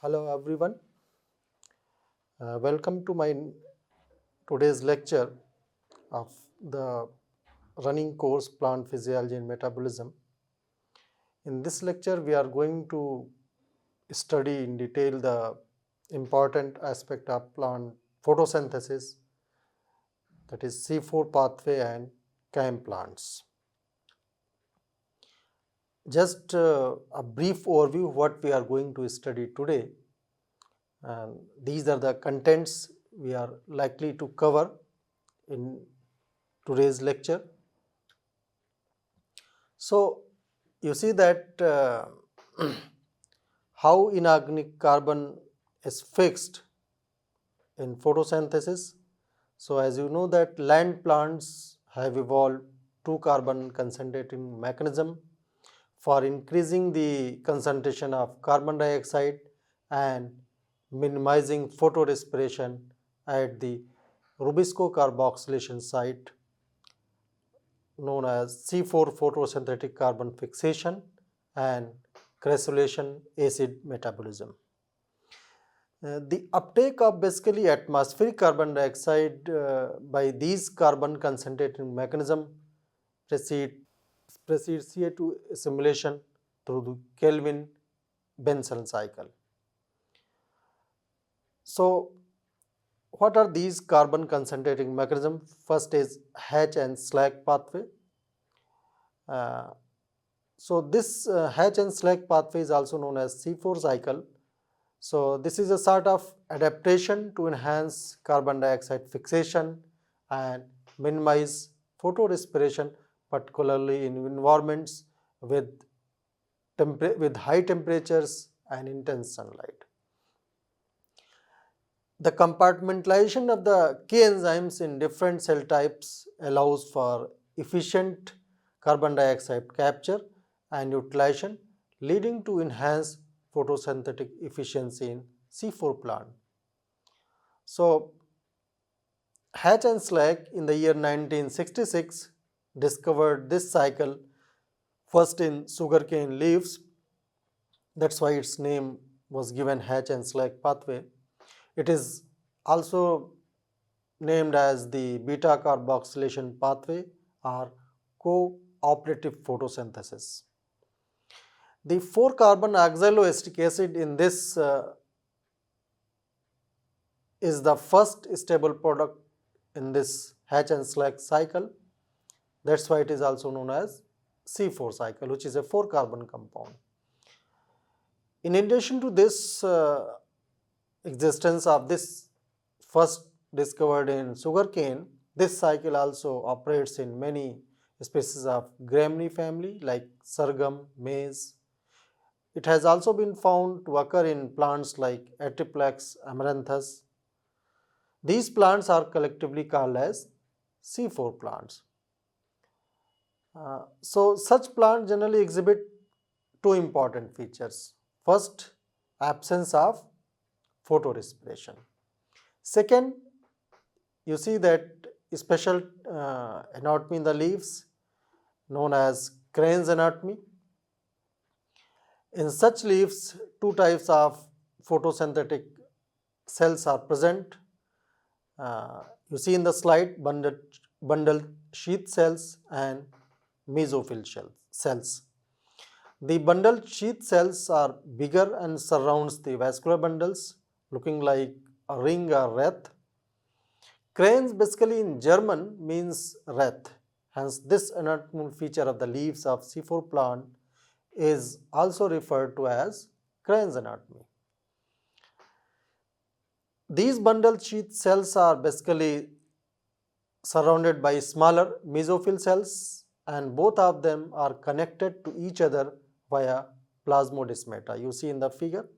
Hello everyone. Welcome to my today's lecture of the running course Plant Physiology and Metabolism. In this lecture we are going to study in detail the important aspect of plant photosynthesis, that is C4 pathway and CAM plants. Just a brief overview what we are going to study today, and these are the contents we are likely to cover in today's lecture. So, you see that how inorganic carbon is fixed in photosynthesis. So, as you know that land plants have evolved two carbon concentrating mechanism for increasing the concentration of carbon dioxide and minimizing photorespiration at the Rubisco carboxylation site known as C4 photosynthetic carbon fixation and cressolation acid metabolism. The uptake of basically atmospheric carbon dioxide by these carbon concentrating mechanism precedes CO2 assimilation through the Kelvin-Benson cycle. So, what are these carbon concentrating mechanisms? First is Hatch and Slack pathway. So, this Hatch and Slack pathway is also known as C4 cycle. So, this is a sort of adaptation to enhance carbon dioxide fixation and minimize photorespiration, particularly in environments with high temperatures and intense sunlight. The compartmentalization of the K enzymes in different cell types allows for efficient carbon dioxide capture and utilization, leading to enhanced photosynthetic efficiency in C4 plant. So, Hatch and Slack in the year 1966 discovered this cycle first in sugarcane leaves. That's why its name was given Hatch and Slack pathway. It is also named as the beta carboxylation pathway or cooperative photosynthesis. The 4-carbon oxaloacetic acid in this is the first stable product in this Hatch and Slack cycle. That's why it is also known as C4 cycle, which is a 4-carbon compound. In addition to this existence of this first discovered in sugarcane, this cycle also operates in many species of Gramineae family like sorghum, maize. It has also been found to occur in plants like Atriplex amaranthus. These plants are collectively called as C4 plants. So, such plants generally exhibit two important features. First, absence of photorespiration. Second, you see that special anatomy in the leaves known as crane's anatomy. In such leaves, two types of photosynthetic cells are present. You see in the slide bundle sheath cells and mesophyll cells. The bundle sheath cells are bigger and surrounds the vascular bundles looking like a ring or wreath. Cranes basically in German means wreath. Hence, this anatomical feature of the leaves of C4 plant is also referred to as crane's anatomy. These bundle sheath cells are basically surrounded by smaller mesophyll cells, and both of them are connected to each other via plasmodesmata. You see in the figure.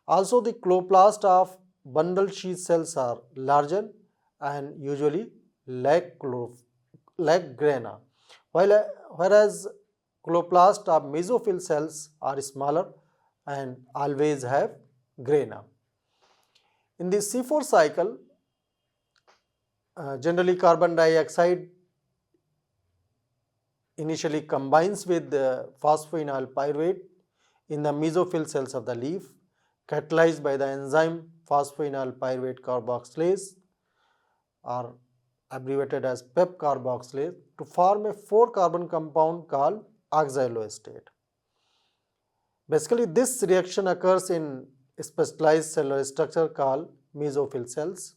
Also, the chloroplast of bundle sheath cells are larger and usually lack grana, whereas chloroplast of mesophyll cells are smaller and always have grana. In the C4 cycle, generally carbon dioxide initially combines with the phosphoenol pyruvate in the mesophyll cells of the leaf. catalyzed by the enzyme phosphoenol pyruvate carboxylase, or abbreviated as PEP carboxylase, to form a 4-carbon compound called oxaloacetate. Basically, this reaction occurs in a specialized cellular structure called mesophyll cells,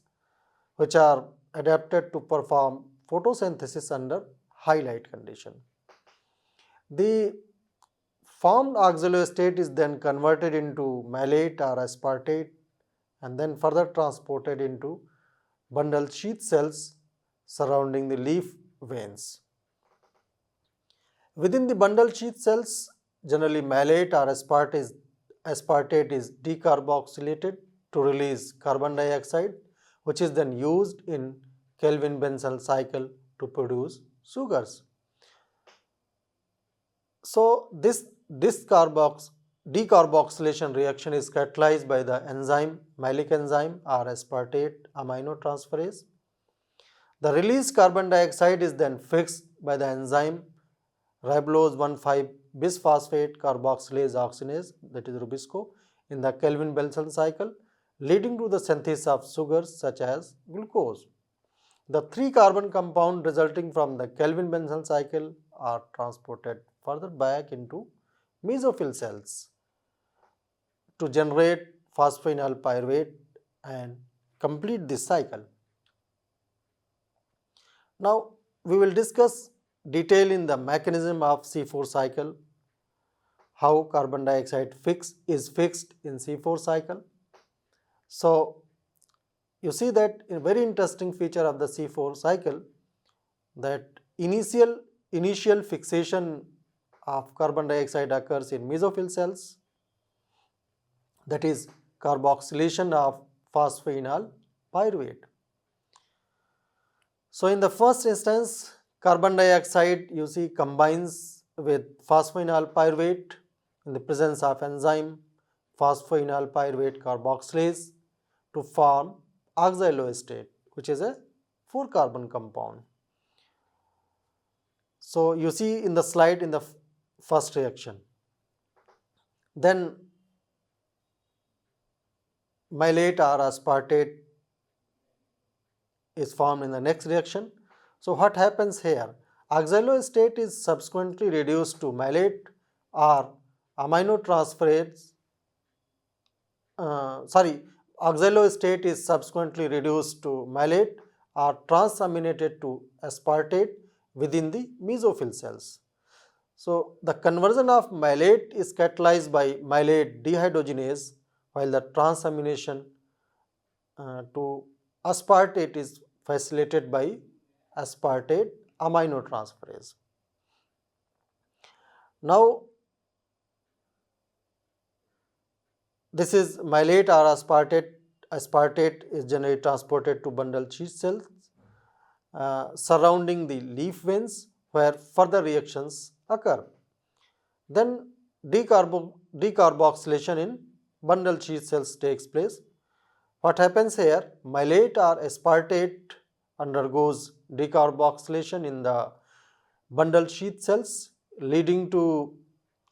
which are adapted to perform photosynthesis under high light condition. The formed oxaloacetate is then converted into malate or aspartate and then further transported into bundle sheath cells surrounding the leaf veins. Within the bundle sheath cells, generally malate or aspartate is decarboxylated to release carbon dioxide, which is then used in Kelvin-Benson cycle to produce sugars. So this decarboxylation reaction is catalyzed by the enzyme malic enzyme or aspartate aminotransferase. The released carbon dioxide is then fixed by the enzyme ribulose 1,5-bisphosphate carboxylase oxidase, that is Rubisco, in the Kelvin-Benson cycle, leading to the synthesis of sugars such as glucose. The 3-carbon compound resulting from the Kelvin-Benson cycle are transported further back into mesophyll cells to generate phosphoenol pyruvate and complete this cycle. Now, we will discuss detail in the mechanism of C4 cycle, how carbon dioxide is fixed in C4 cycle. So, you see that a very interesting feature of the C4 cycle, that initial fixation of carbon dioxide occurs in mesophyll cells, that is carboxylation of phosphoenol pyruvate. So, in the first instance, carbon dioxide you see combines with phosphoenol pyruvate in the presence of enzyme phosphoenol pyruvate carboxylase to form oxaloacetate, which is a 4-carbon compound. So, you see in the slide in the first reaction. Then malate or aspartate is formed in the next reaction. So, what happens here? Oxaloacetate is subsequently reduced to malate or aminotransferase. Oxaloacetate is subsequently reduced to malate or transaminated to aspartate within the mesophyll cells. So, the conversion of malate is catalyzed by malate dehydrogenase, while the transamination to aspartate is facilitated by aspartate aminotransferase. Now, this is malate or aspartate. Aspartate is generally transported to bundle sheath cells surrounding the leaf veins, where further reactions occur. Then decarboxylation in bundle sheath cells takes place. What happens here? Malate or aspartate undergoes decarboxylation in the bundle sheath cells, leading to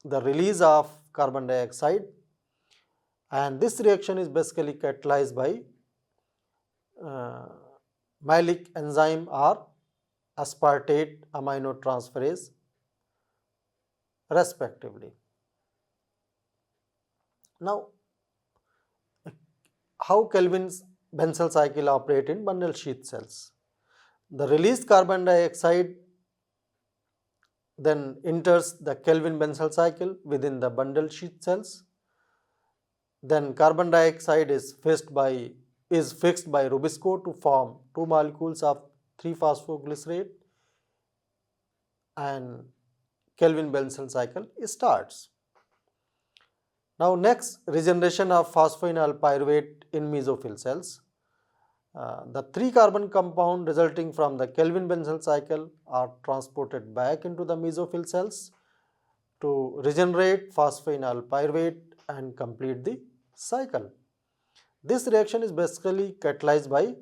the release of carbon dioxide, and this reaction is basically catalyzed by malic enzyme or aspartate aminotransferase respectively. Now, how Kelvin-Benson cycle operate in bundle sheath cells? The released carbon dioxide then enters the Kelvin-Benson cycle within the bundle sheath cells. Then carbon dioxide is fixed by Rubisco to form 2 molecules of 3-phosphoglycerate, and Kelvin-Benson cycle starts. Now, next, regeneration of phosphoenol pyruvate in mesophyll cells. The 3-carbon compound resulting from the Kelvin-Benson cycle are transported back into the mesophyll cells to regenerate phosphoenol pyruvate and complete the cycle. This reaction is basically catalyzed by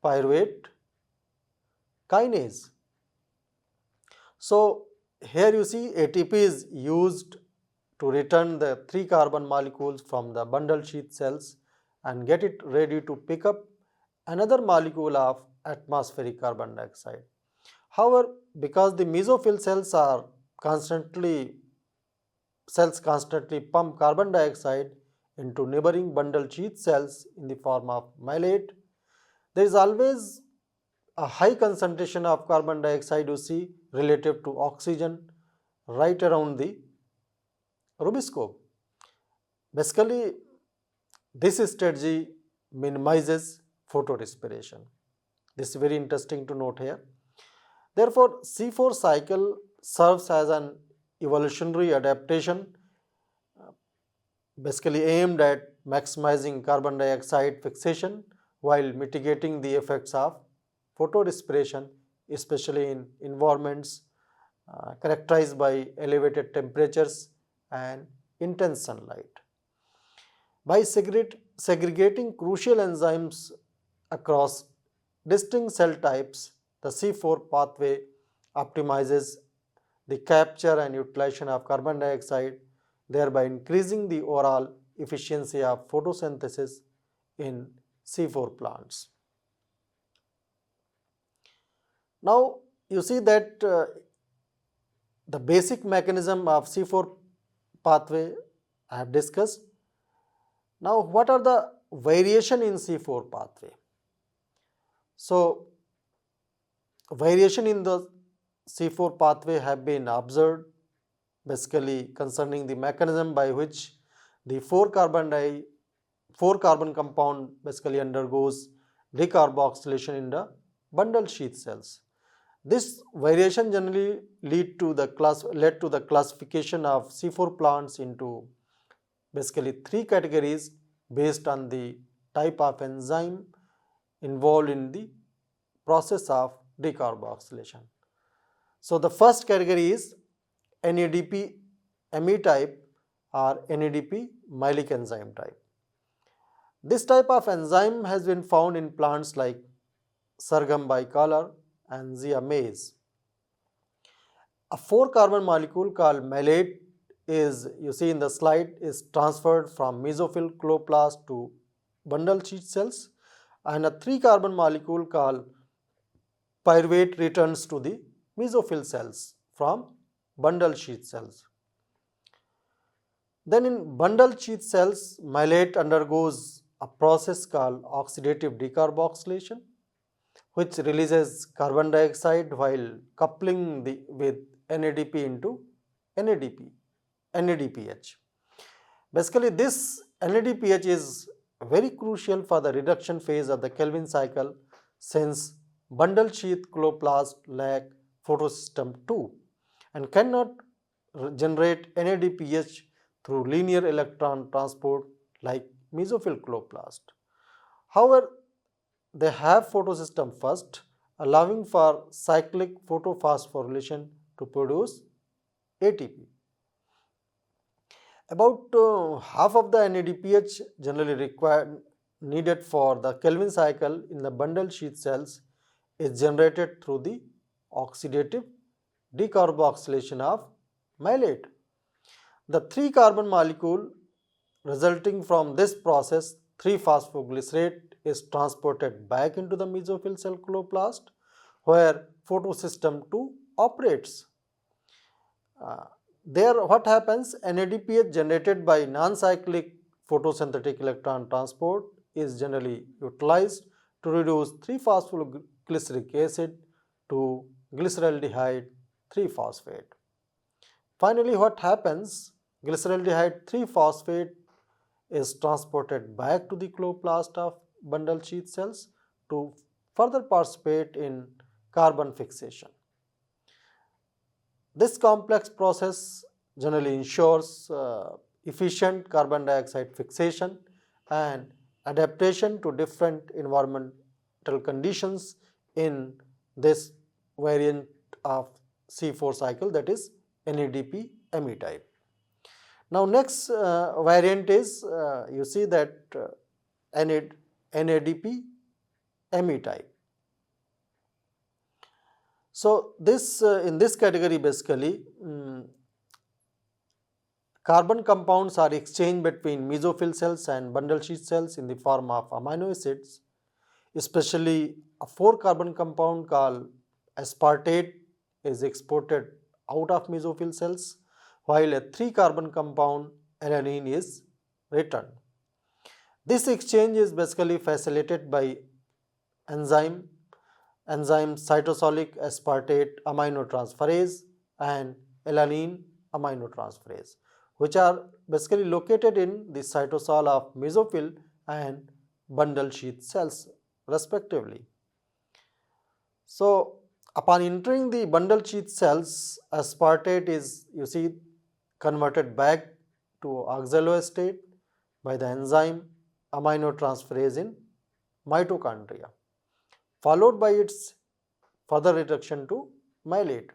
pyruvate kinase. So, here you see ATP is used to return the 3 carbon molecules from the bundle sheath cells and get it ready to pick up another molecule of atmospheric carbon dioxide. However, because the mesophyll cells constantly pump carbon dioxide into neighboring bundle sheath cells in the form of mylate, there is always a high concentration of carbon dioxide you see relative to oxygen right around the ruboscope. Basically, this strategy minimizes photorespiration. This is very interesting to note here. Therefore, C4 cycle serves as an evolutionary adaptation basically aimed at maximizing carbon dioxide fixation while mitigating the effects of photorespiration, especially in environments characterized by elevated temperatures and intense sunlight. By segregating crucial enzymes across distinct cell types, the C4 pathway optimizes the capture and utilization of carbon dioxide, thereby increasing the overall efficiency of photosynthesis in C4 plants. Now, you see that the basic mechanism of C4 pathway I have discussed. Now, what are the variation in C4 pathway? So, variation in the C4 pathway have been observed basically concerning the mechanism by which the 4 carbon compound basically undergoes decarboxylation in the bundle sheath cells. This variation generally led to the classification of C4 plants into basically 3 categories based on the type of enzyme involved in the process of decarboxylation. So, the first category is NADP-ME type or NADP-mylic enzyme type. This type of enzyme has been found in plants like sorghum bicolor and zea maize. A 4 carbon molecule called mylate is, you see in the slide, is transferred from mesophyll chloroplast to bundle sheath cells, and a 3 carbon molecule called pyruvate returns to the mesophyll cells from bundle sheath cells. Then in bundle sheath cells, mylate undergoes a process called oxidative decarboxylation, which releases carbon dioxide while coupling with NADP into NADPH. Basically, this NADPH is very crucial for the reduction phase of the Kelvin cycle, since bundle sheath chloroplast lack photosystem II and cannot generate NADPH through linear electron transport like mesophyll chloroplast. However, they have photosystem first, allowing for cyclic photophosphorylation to produce ATP. About half of the NADPH generally needed for the Kelvin cycle in the bundle sheath cells is generated through the oxidative decarboxylation of mylate. The 3 carbon molecule resulting from this process, 3-phosphoglycerate, is transported back into the mesophyll cell chloroplast where photosystem II operates. There what happens, NADPH generated by non-cyclic photosynthetic electron transport is generally utilized to reduce 3-phosphoglyceric acid to glyceraldehyde 3-phosphate. Finally, what happens, glyceraldehyde 3-phosphate is transported back to the chloroplast of bundle sheath cells to further participate in carbon fixation. This complex process generally ensures efficient carbon dioxide fixation and adaptation to different environmental conditions in this variant of C4 cycle, that is NADP-ME type. Now, next variant is you see that NADP-ME type. So, this in this category basically Carbon compounds are exchanged between mesophyll cells and bundle sheath cells in the form of amino acids, especially a 4-carbon compound called aspartate is exported out of mesophyll cells, while a 3-carbon compound alanine is returned. This exchange is basically facilitated by enzyme cytosolic aspartate aminotransferase and alanine aminotransferase, which are basically located in the cytosol of mesophyll and bundle sheath cells respectively. So, upon entering the bundle sheath cells, aspartate is converted back to oxaloacetate by the enzyme aminotransferase in mitochondria, followed by its further reduction to malate.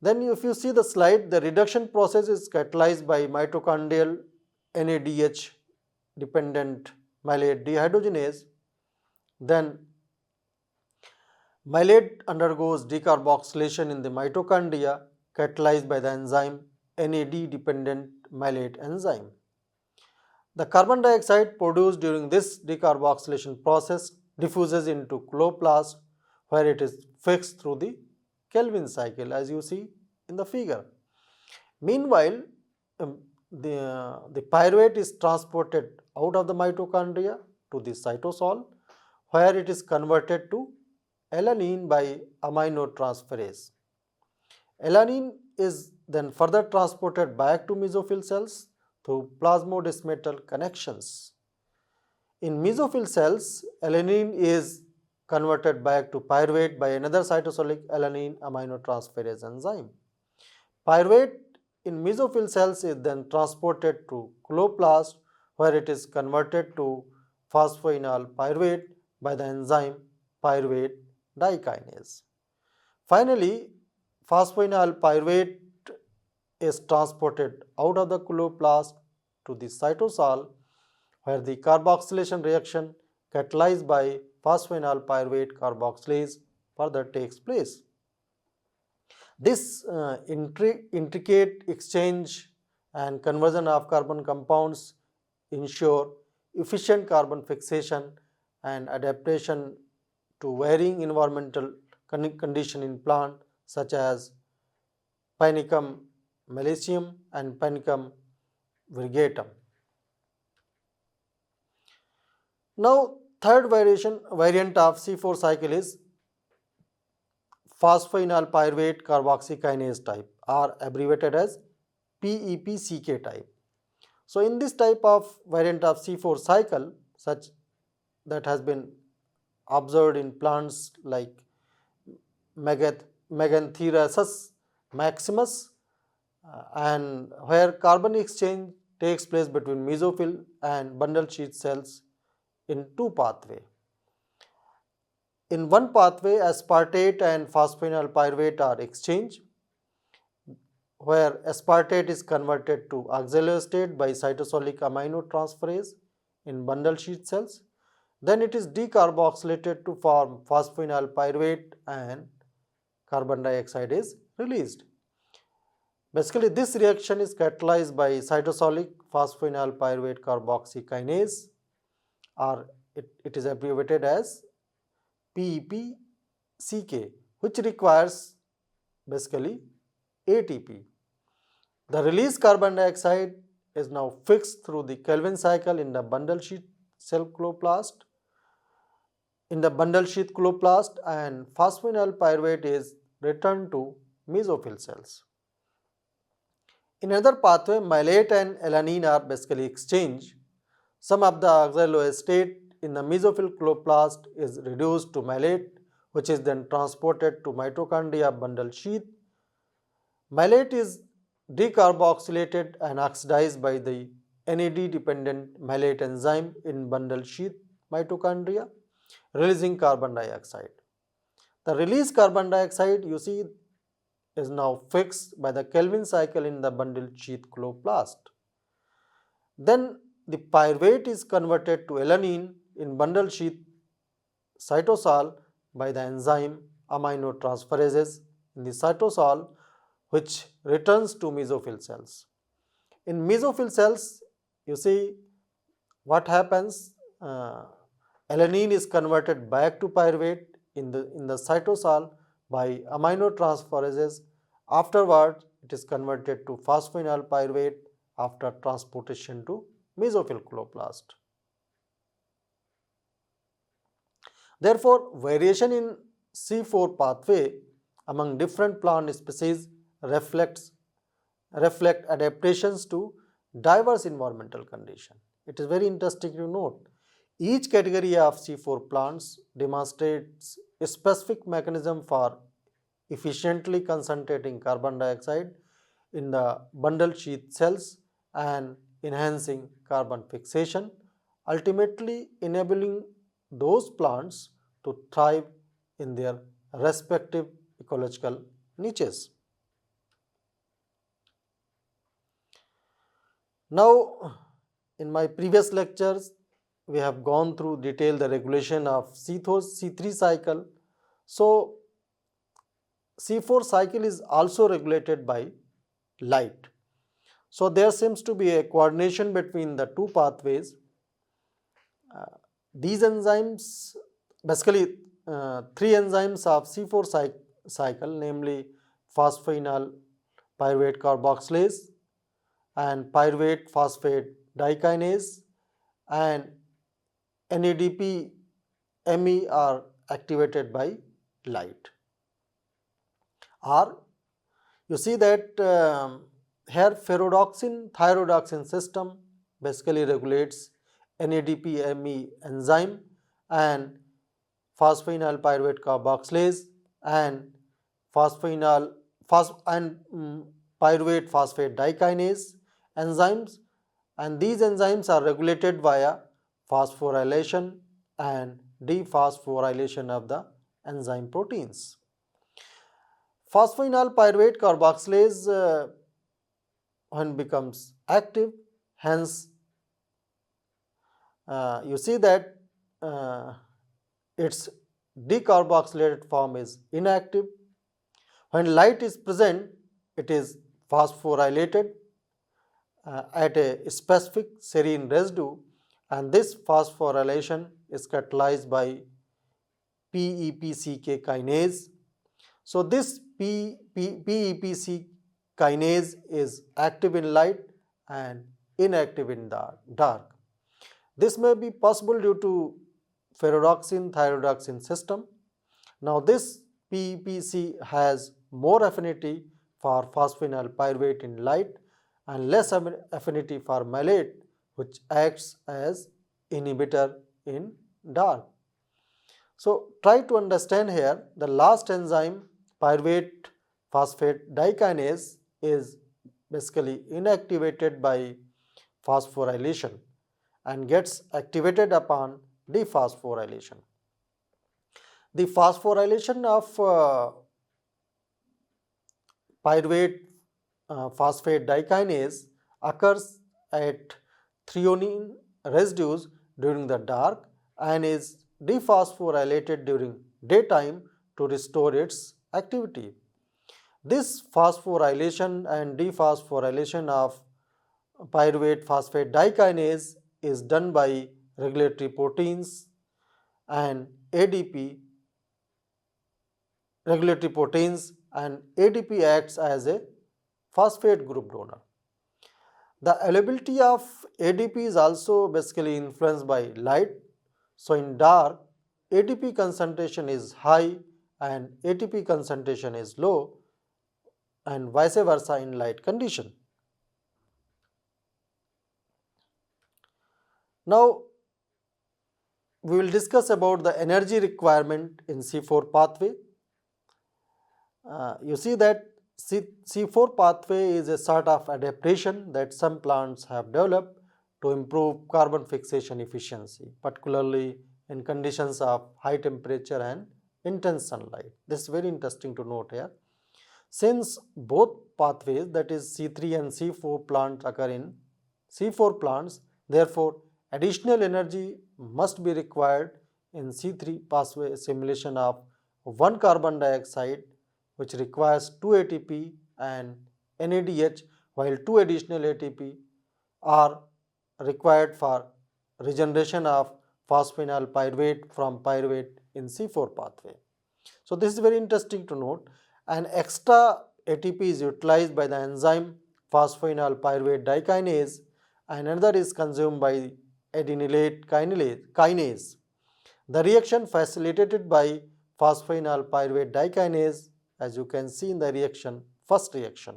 Then if you see the slide, the reduction process is catalyzed by mitochondrial NADH dependent malate dehydrogenase. Then malate undergoes decarboxylation in the mitochondria catalyzed by the enzyme NAD dependent malate enzyme. The carbon dioxide produced during this decarboxylation process diffuses into chloroplast, where it is fixed through the Kelvin cycle as you see in the figure. Meanwhile, the pyruvate is transported out of the mitochondria to the cytosol, where it is converted to alanine by aminotransferase. Alanine is then further transported back to mesophyll cells through plasmodesmatal connections. In mesophyll cells, alanine is converted back to pyruvate by another cytosolic alanine aminotransferase enzyme. Pyruvate in mesophyll cells is then transported to chloroplast, where it is converted to phosphoenol pyruvate by the enzyme pyruvate dikinase. Finally, phosphoenol pyruvate is transported out of the chloroplast to the cytosol, where the carboxylation reaction catalyzed by phosphoenol pyruvate carboxylase further takes place. This intricate exchange and conversion of carbon compounds ensure efficient carbon fixation and adaptation to varying environmental conditions in plant such as Panicum malaceum and Panicum virgatum. Now, third variant of C4 cycle is phosphoenol pyruvate carboxykinase type, or abbreviated as PEPCK type. So, in this type of variant of C4 cycle, such that has been observed in plants like Megantherasus maximus, and where carbon exchange takes place between mesophyll and bundle sheath cells in two pathways. In one pathway, aspartate and phosphoenol pyruvate are exchanged, where aspartate is converted to oxaloacetate by cytosolic aminotransferase in bundle sheath cells. Then it is decarboxylated to form phosphoenol pyruvate and carbon dioxide is released. Basically, this reaction is catalyzed by cytosolic phosphoenol pyruvate carboxykinase, or it is abbreviated as PEPCK, which requires basically ATP. The released carbon dioxide is now fixed through the Kelvin cycle in the bundle sheath cell chloroplast. In the bundle sheath chloroplast, and phosphoenol pyruvate is returned to mesophyll cells. In another pathway, malate and alanine are basically exchanged. Some of the oxaloacetate in the mesophyll chloroplast is reduced to malate, which is then transported to mitochondria bundle sheath. Malate is decarboxylated and oxidized by the NAD dependent malate enzyme in bundle sheath mitochondria, releasing carbon dioxide. The released carbon dioxide you see is now fixed by the Kelvin cycle in the bundle sheath chloroplast. Then the pyruvate is converted to alanine in bundle sheath cytosol by the enzyme aminotransferases in the cytosol, which returns to mesophyll cells. In mesophyll cells, you see what happens, alanine is converted back to pyruvate in the cytosol by aminotransferases. Afterward, it is converted to phosphoenol pyruvate after transportation to mesophyll chloroplast. Therefore, variation in C4 pathway among different plant species reflect adaptations to diverse environmental conditions. It is very interesting to note. Each category of C4 plants demonstrates a specific mechanism for efficiently concentrating carbon dioxide in the bundle sheath cells and enhancing carbon fixation, ultimately enabling those plants to thrive in their respective ecological niches. Now, in my previous lectures, we have gone through detail the regulation of C3 cycle. So, C4 cycle is also regulated by light. So, there seems to be a coordination between the two pathways. These enzymes, basically three enzymes of C4 cycle, namely phosphoenol pyruvate carboxylase and pyruvate phosphate dikinase and NADP-ME are activated by light. Or you see that here ferredoxin thyrodoxin system basically regulates NADP-ME enzyme and phosphoenol pyruvate carboxylase and pyruvate phosphate dikinase enzymes, and these enzymes are regulated via phosphorylation and dephosphorylation of the enzyme proteins. Phosphoenol pyruvate carboxylase when becomes active, hence you see that its decarboxylated form is inactive. When light is present, it is phosphorylated at a specific serine residue, and this phosphorylation is catalyzed by PEPCK kinase. So, this PEPC kinase is active in light and inactive in the dark. This may be possible due to ferredoxin thyrodoxin system. Now, this PEPC has more affinity for phosphoenol pyruvate in light and less affinity for malate, which acts as inhibitor in dark. So, try to understand here the last enzyme pyruvate phosphate dikinase is basically inactivated by phosphorylation and gets activated upon dephosphorylation. The phosphorylation of pyruvate phosphate dikinase occurs at threonine residues during the dark and is dephosphorylated during daytime to restore its activity. This phosphorylation and dephosphorylation of pyruvate phosphate dikinase is done by regulatory proteins and ADP. ADP acts as a phosphate group donor. The availability of ADP is also basically influenced by light. So, in dark, ADP concentration is high and ATP concentration is low, and vice versa in light condition. Now, we will discuss about the energy requirement in C4 pathway. You see that C4 pathway is a sort of adaptation that some plants have developed to improve carbon fixation efficiency, particularly in conditions of high temperature and intense sunlight. This is very interesting to note here. Since both pathways, that is C3 and C4 plants, occur in C4 plants, therefore additional energy must be required in C3 pathway assimilation of 1 carbon dioxide, which requires 2 ATP and NADH, while 2 additional ATP are required for regeneration of phosphoenol pyruvate from pyruvate in C4 pathway. So this is very interesting to note. An extra ATP is utilized by the enzyme phosphoenol pyruvate dikinase and another is consumed by adenylate kinase. The reaction facilitated by phosphoenol pyruvate dikinase, as you can see in the reaction, first reaction.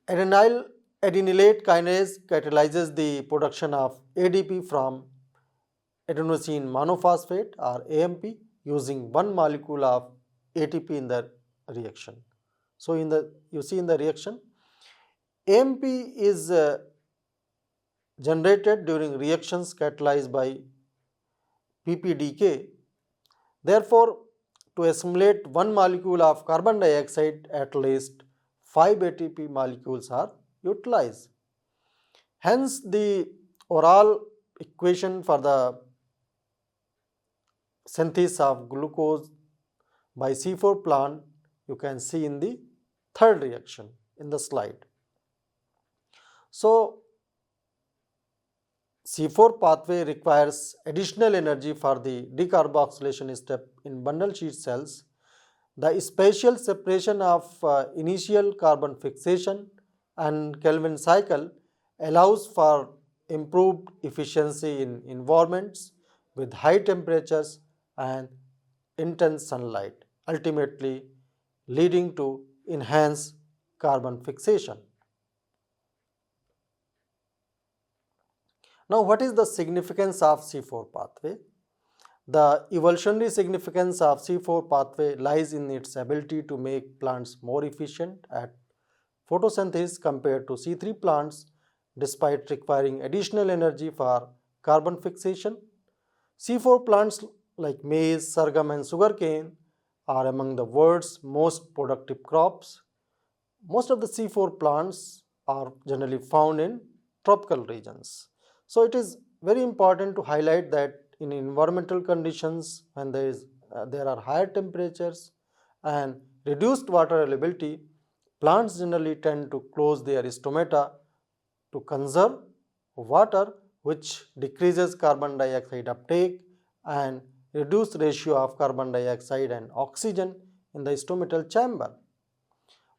Adenylate kinase catalyzes the production of ADP from adenosine monophosphate or AMP using one molecule of ATP in the reaction. So you see in the reaction, AMP is generated during reactions catalyzed by PPDK. Therefore, to assimilate one molecule of carbon dioxide, at least 5 ATP molecules are utilized. Hence, the overall equation for the synthesis of glucose by C4 plant you can see in the third reaction in the slide. So, C4 pathway requires additional energy for the decarboxylation step in bundle sheet cells. The spatial separation of initial carbon fixation and Kelvin cycle allows for improved efficiency in environments with high temperatures and intense sunlight, ultimately leading to enhanced carbon fixation. Now, what is the significance of C4 pathway? The evolutionary significance of C4 pathway lies in its ability to make plants more efficient at photosynthesis compared to C3 plants, despite requiring additional energy for carbon fixation. C4 plants like maize, sorghum and sugarcane are among the world's most productive crops. Most of the C4 plants are generally found in tropical regions. So it is very important to highlight that in environmental conditions when there are higher temperatures and reduced water availability, plants generally tend to close their stomata to conserve water, which decreases carbon dioxide uptake and reduce ratio of carbon dioxide and oxygen in the stomatal chamber.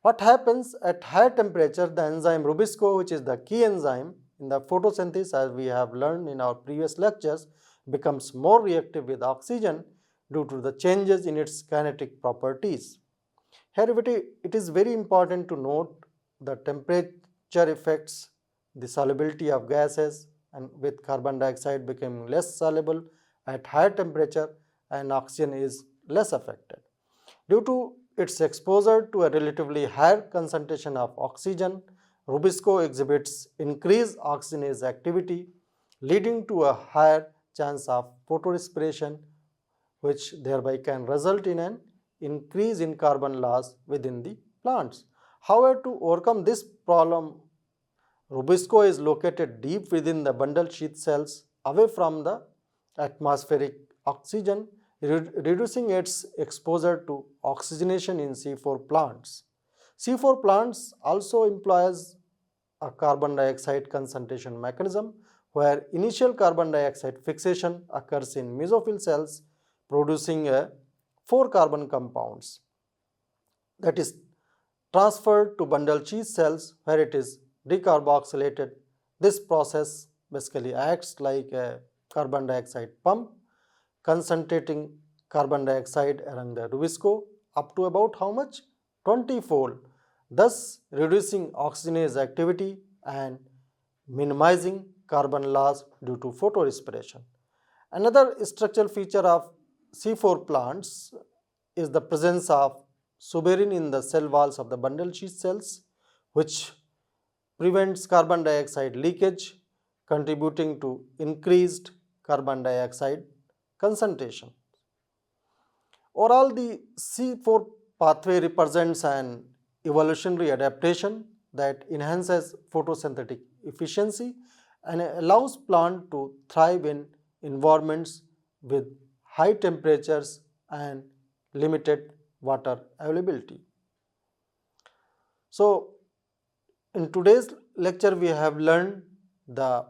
What happens at higher temperature, the enzyme Rubisco, which is the key enzyme in the photosynthesis, as we have learned in our previous lectures, becomes more reactive with oxygen due to the changes in its kinetic properties. Here it is very important to note the temperature affects the solubility of gases, and with carbon dioxide becoming less soluble at higher temperature and oxygen is less affected. Due to its exposure to a relatively higher concentration of oxygen, Rubisco exhibits increased oxygenase activity, leading to a higher chance of photorespiration, which thereby can result in an increase in carbon loss within the plants. However, to overcome this problem, Rubisco is located deep within the bundle sheath cells away from the atmospheric oxygen, reducing its exposure to oxygenation in C4 plants. C4 plants also employs a carbon dioxide concentration mechanism where initial carbon dioxide fixation occurs in mesophyll cells producing 4 carbon compounds that is transferred to bundle sheath cells where it is decarboxylated. This process basically acts like a carbon dioxide pump, concentrating carbon dioxide along the Rubisco up to about how much? 20-fold, thus reducing oxygenase activity and minimizing carbon loss due to photorespiration. Another structural feature of C4 plants is the presence of suberin in the cell walls of the bundle sheath cells, which prevents carbon dioxide leakage, contributing to increased carbon dioxide concentration. Overall, the C4 pathway represents an evolutionary adaptation that enhances photosynthetic efficiency and allows plants to thrive in environments with high temperatures and limited water availability. So in today's lecture we have learned the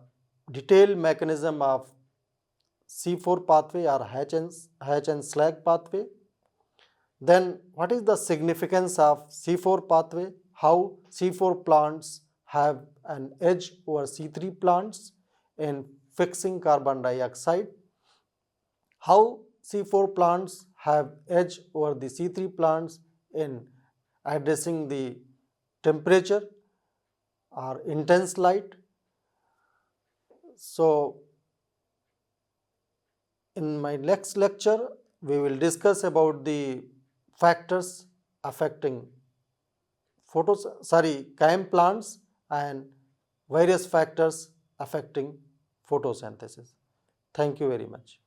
detailed mechanism of C4 pathway or Hatch and slag pathway. Then what is the significance of C4 pathway? How C4 plants have an edge over C3 plants in fixing carbon dioxide? How C4 plants have edge over the C3 plants in addressing the temperature or intense light? So in my next lecture we will discuss about the factors affecting chyme plants and various factors affecting photosynthesis. Thank you very much.